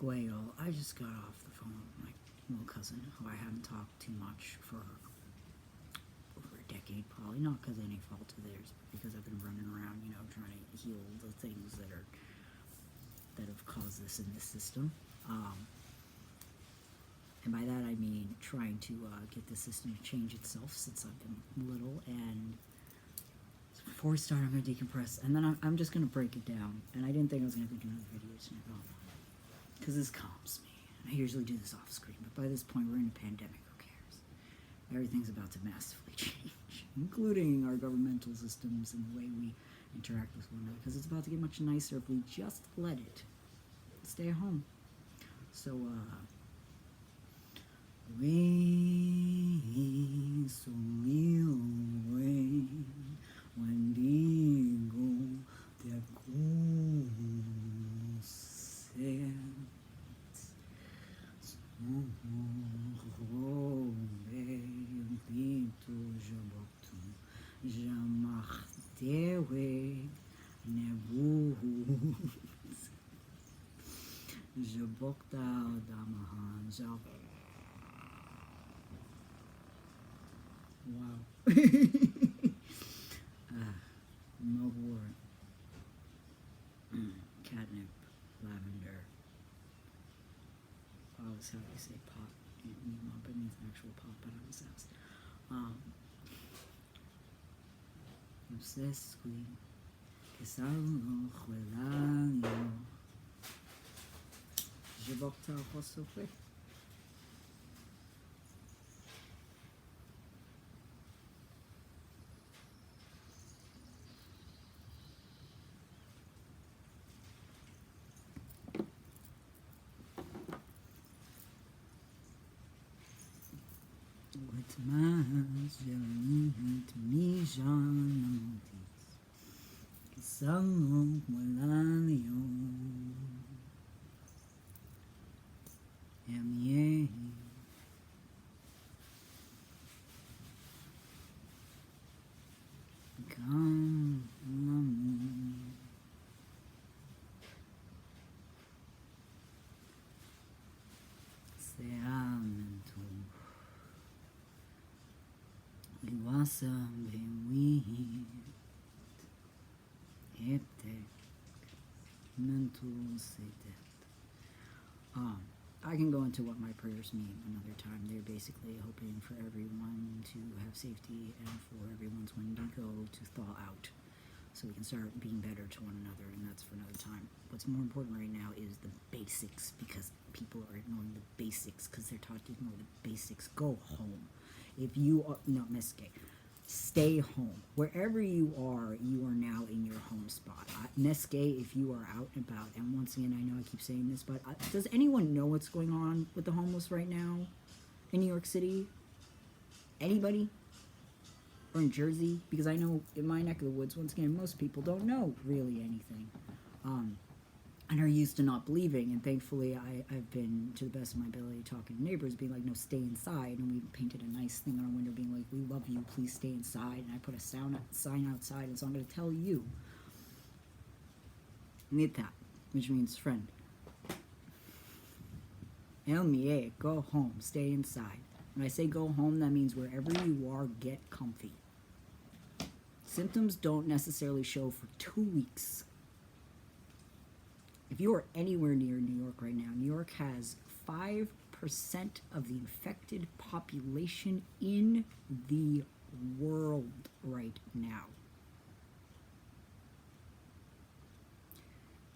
wasoqweg. I just got off the phone with my little cousin, who I haven't talked too much for over a decade, probably not because of any fault of theirs, but because I've been running around, you know, trying to heal the things that have caused this in this system. And by that I mean trying to get the system to change itself since I've been little. And before we start, I'm going to decompress, and then I'm just going to break it down. And I didn't think I was going to do another video tonight, because this calms me. And I usually do this off screen, but by this point we're in a pandemic. Who cares? Everything's about to massively change, including our governmental systems and the way we interact with one another, because it's about to get much nicer if we just let it stay at home. So, we so real way when digo te acusas oh bendito jibuktew jibuktew Nmultis jibuktew damahan wow. Mugwort, catnip, lavender. I always have to say pot. It means actual pot, but I was asked. Obsessed with jibuktew wasoqweg. Nmultis nkamulamun Mntu Mntu I can go into what my prayers mean another time. They're basically hoping for everyone to have safety and for everyone's wendigo to thaw out, so we can start being better to one another, and that's for another time. What's more important right now is the basics, because people are ignoring the basics because they're taught to ignore the basics. Go home. If you are not meske, stay home. Wherever you are now in your home spot. Meske, if you are out and about, and once again, I know I keep saying this, but does anyone know what's going on with the homeless right now in New York City? Anybody? Or in Jersey? Because I know in my neck of the woods, once again, most people don't know really anything. And are used to not believing, and thankfully I've been, to the best of my ability, talking to neighbors, being like, no, stay inside, and we painted a nice thing on our window being like, we love you, please stay inside, and I put a sign outside, and so I'm going to tell you, Nita, which means friend, Elmie, go home, stay inside. When I say go home, that means wherever you are, get comfy. Symptoms don't necessarily show for 2 weeks. If you are anywhere near New York right now, New York has 5% of the infected population in the world right now.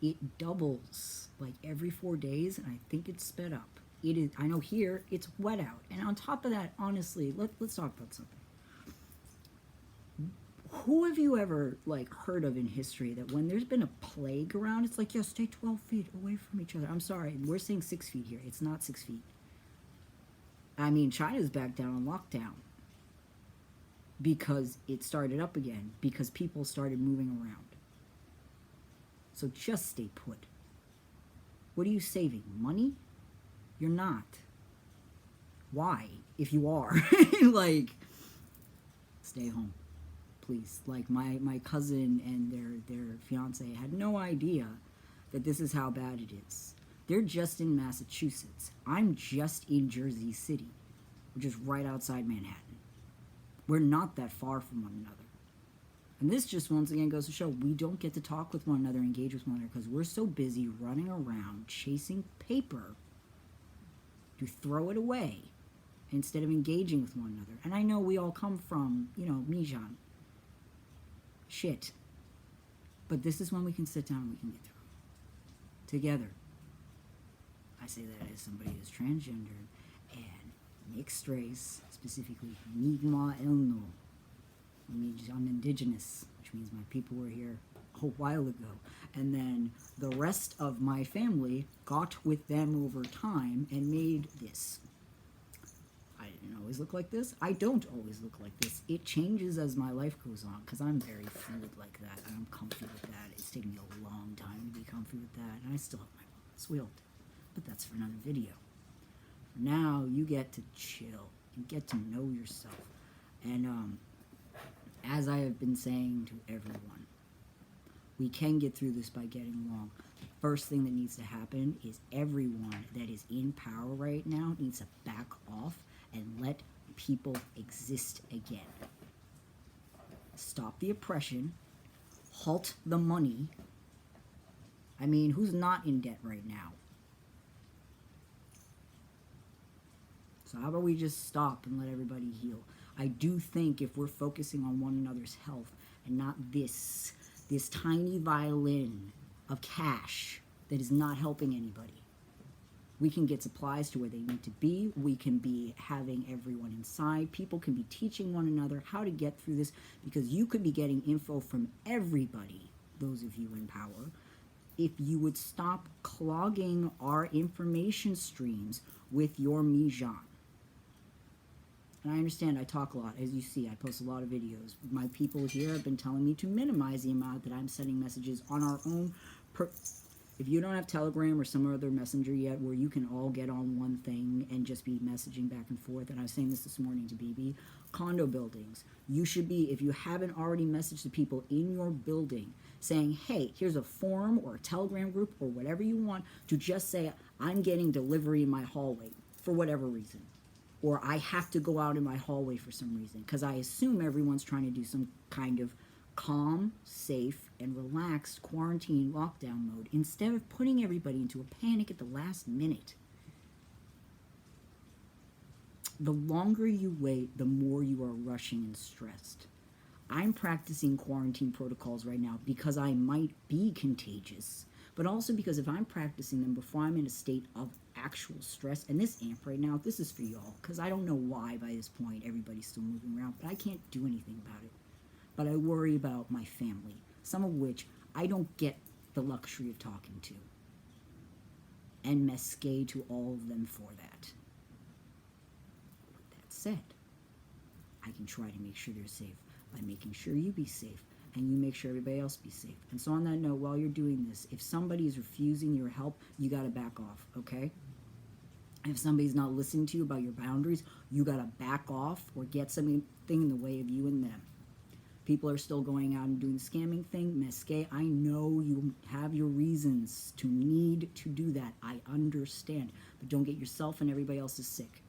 It doubles like every 4 days, and I think it's sped up. It is. I know here it's wet out, and on top of that, honestly, let's talk about something. Who have you ever heard of in history that when there's been a plague around, it's like, yo, stay 12 feet away from each other? I'm sorry, we're saying 6 feet here. It's not 6 feet. I mean, China's back down on lockdown because it started up again, because people started moving around. So just stay put. What are you saving? Money? You're not. Why? If you are, stay home. Please. My cousin and their fiance had no idea that this is how bad it is. They're just in Massachusetts. I'm just in Jersey City, which is right outside Manhattan. We're not that far from one another. And this just once again goes to show we don't get to talk with one another, engage with one another, because we're so busy running around chasing paper to throw it away instead of engaging with one another. And I know we all come from, Mijan. Shit. But this is when we can sit down and we can get through it together. I say that as somebody who's transgender and mixed race, specifically Nmultis. I'm indigenous, which means my people were here a while ago. And then the rest of my family got with them over time and made this. I didn't always look like this. I don't always look like this. It changes as my life goes on, because I'm very fluid like that, and I'm comfy with that. It's taken me a long time to be comfy with that, and I still have my moments. We all do. But that's for another video. For now, you get to chill and get to know yourself. And as I have been saying to everyone, we can get through this by getting along. The first thing that needs to happen is everyone that is in power right now needs to back off and let people exist again. Stop the oppression. Halt the money. I mean, who's not in debt right now? So how about we just stop and let everybody heal? I do think if we're focusing on one another's health and not this tiny violin of cash that is not helping anybody, we can get supplies to where they need to be. We can be having everyone inside. People can be teaching one another how to get through this, because you could be getting info from everybody, those of you in power, if you would stop clogging our information streams with your Mijan. And I understand I talk a lot. As you see, I post a lot of videos. My people here have been telling me to minimize the amount that I'm sending messages on our own. If you don't have Telegram or some other messenger yet where you can all get on one thing and just be messaging back and forth, and I was saying this morning to BB, condo buildings, you should be, if you haven't already messaged the people in your building saying, hey, here's a forum or a Telegram group or whatever you want, to just say, I'm getting delivery in my hallway for whatever reason. Or I have to go out in my hallway for some reason, because I assume everyone's trying to do some kind of calm, safe, and relaxed quarantine lockdown mode instead of putting everybody into a panic at the last minute. The longer you wait, the more you are rushing and stressed. I'm practicing quarantine protocols right now because I might be contagious, but also because if I'm practicing them before I'm in a state of actual stress, and this amp right now, this is for y'all, because I don't know why by this point everybody's still moving around, but I can't do anything about it. But I worry about my family, some of which I don't get the luxury of talking to. And mesque to all of them for that. With that said, I can try to make sure they're safe by making sure you be safe, and you make sure everybody else be safe. And so on that note, while you're doing this, if somebody is refusing your help, you gotta back off, okay? If somebody's not listening to you about your boundaries, you gotta back off or get something in the way of you and them. People are still going out and doing the scamming thing. Mesque, I know you have your reasons to need to do that. I understand. But don't get yourself and everybody else sick.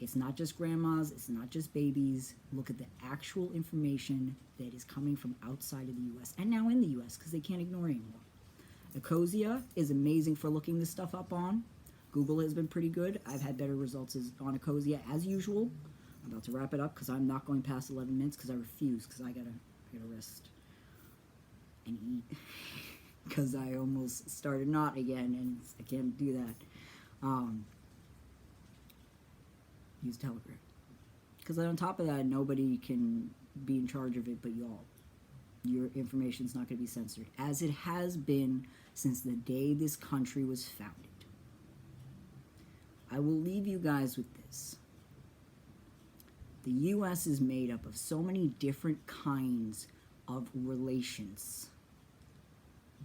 It's not just grandmas. It's not just babies. Look at the actual information that is coming from outside of the U.S. and now in the U.S. because they can't ignore it anymore. Ecosia is amazing for looking this stuff up on. Google has been pretty good. I've had better results on Ecosia as usual. I'm about to wrap it up because I'm not going past 11 minutes because I refuse, because I gotta rest and eat because I almost started not again and I can't do that. Use Telegram, because on top of that, nobody can be in charge of it but y'all. Your information's not going to be censored, as it has been since the day this country was founded. I will leave you guys with this. The U.S. is made up of so many different kinds of relations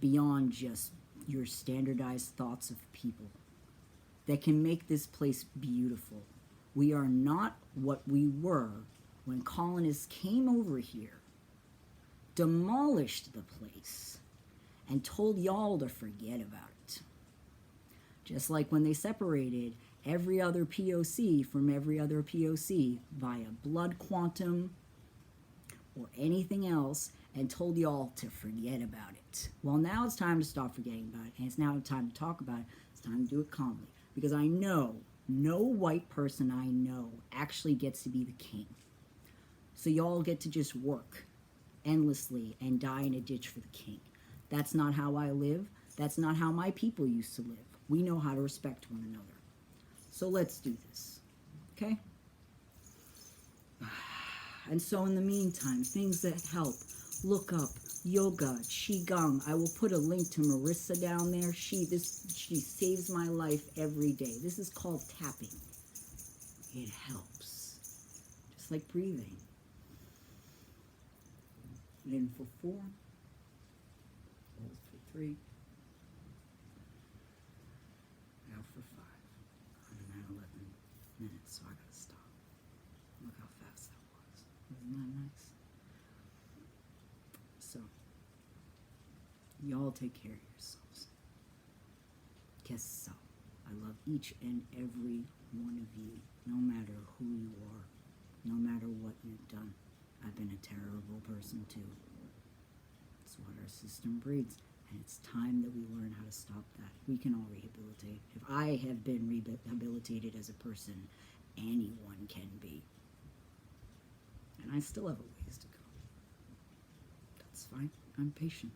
beyond just your standardized thoughts of people that can make this place beautiful. We are not what we were when colonists came over here, demolished the place, and told y'all to forget about it. Just like when they separated every other POC from every other POC via blood quantum or anything else and told y'all to forget about it. Well, now it's time to stop forgetting about it, and it's now time to talk about it. It's time to do it calmly, because I know no white person I know actually gets to be the king. So y'all get to just work endlessly and die in a ditch for the king. That's not how I live. That's not how my people used to live. We know how to respect one another. So let's do this, okay? And so in the meantime, things that help, look up yoga, qigong. I will put a link to Marissa down there. She saves my life every day. This is called tapping. It helps. Just like breathing. In for 4. Hold for 3. Out for 5. I'm at 11 minutes, so I gotta stop. Look how fast that was. Isn't that nice? So, y'all take care of yourselves. Guess so. I love each and every one of you, no matter who you are, no matter what you've done. I've been a terrible person too. It's what our system breeds, and it's time that we learn how to stop that. We can all rehabilitate. If I have been rehabilitated as a person, anyone can be. And I still have a ways to go. That's fine. I'm patient.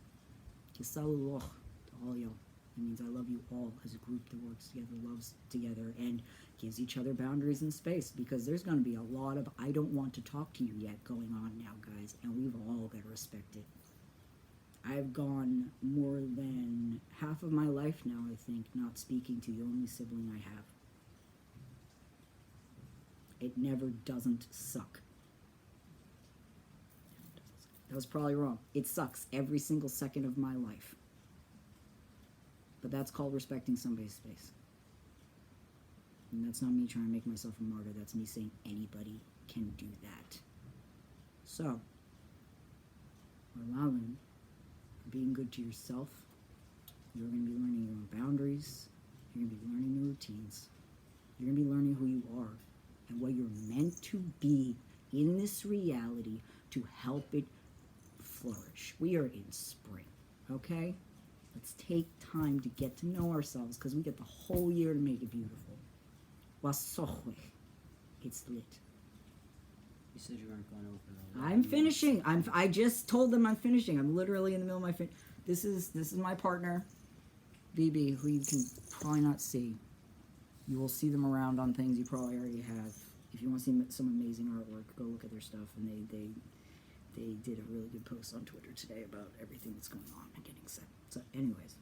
Kisaluloch to all y'all. It means I love you all as a group that works together, loves together, and gives each other boundaries and space, because there's going to be a lot of I don't want to talk to you yet going on now, guys, and we've all got to respect it. I've gone more than half of my life now, I think, not speaking to the only sibling I have. It never doesn't suck. That was probably wrong. It sucks every single second of my life. But that's called respecting somebody's space. And that's not me trying to make myself a martyr. That's me saying anybody can do that. So, allowing, being good to yourself. You're going to be learning your own boundaries. You're going to be learning new routines. You're going to be learning who you are and what you're meant to be in this reality to help it flourish. We are in spring, okay? Let's take time to get to know ourselves, because we get the whole year to make it beautiful. Wasoqweg. It's lit. You said you weren't going over. I'm finishing. I just told them I'm finishing. I'm literally in the middle of my This is my partner, BB, who you can probably not see. You will see them around on things you probably already have. If you want to see some amazing artwork, go look at their stuff. And they did a really good post on Twitter today about everything that's going on and getting set. So, anyways,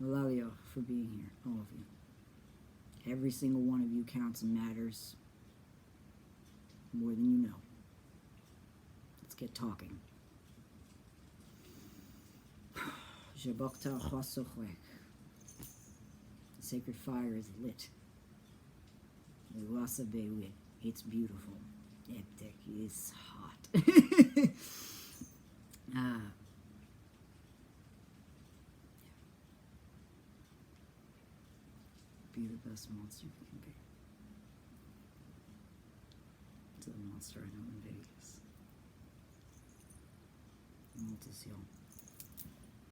Eulalia for being here, all of you. Every single one of you counts and matters more than you know. Let's get talking. Jibuktew wasoqweg. The sacred fire is lit. It's beautiful. Eptic is hot. Be the best monster you can be. It's the monster I know in Vegas. Nmultis, y'all.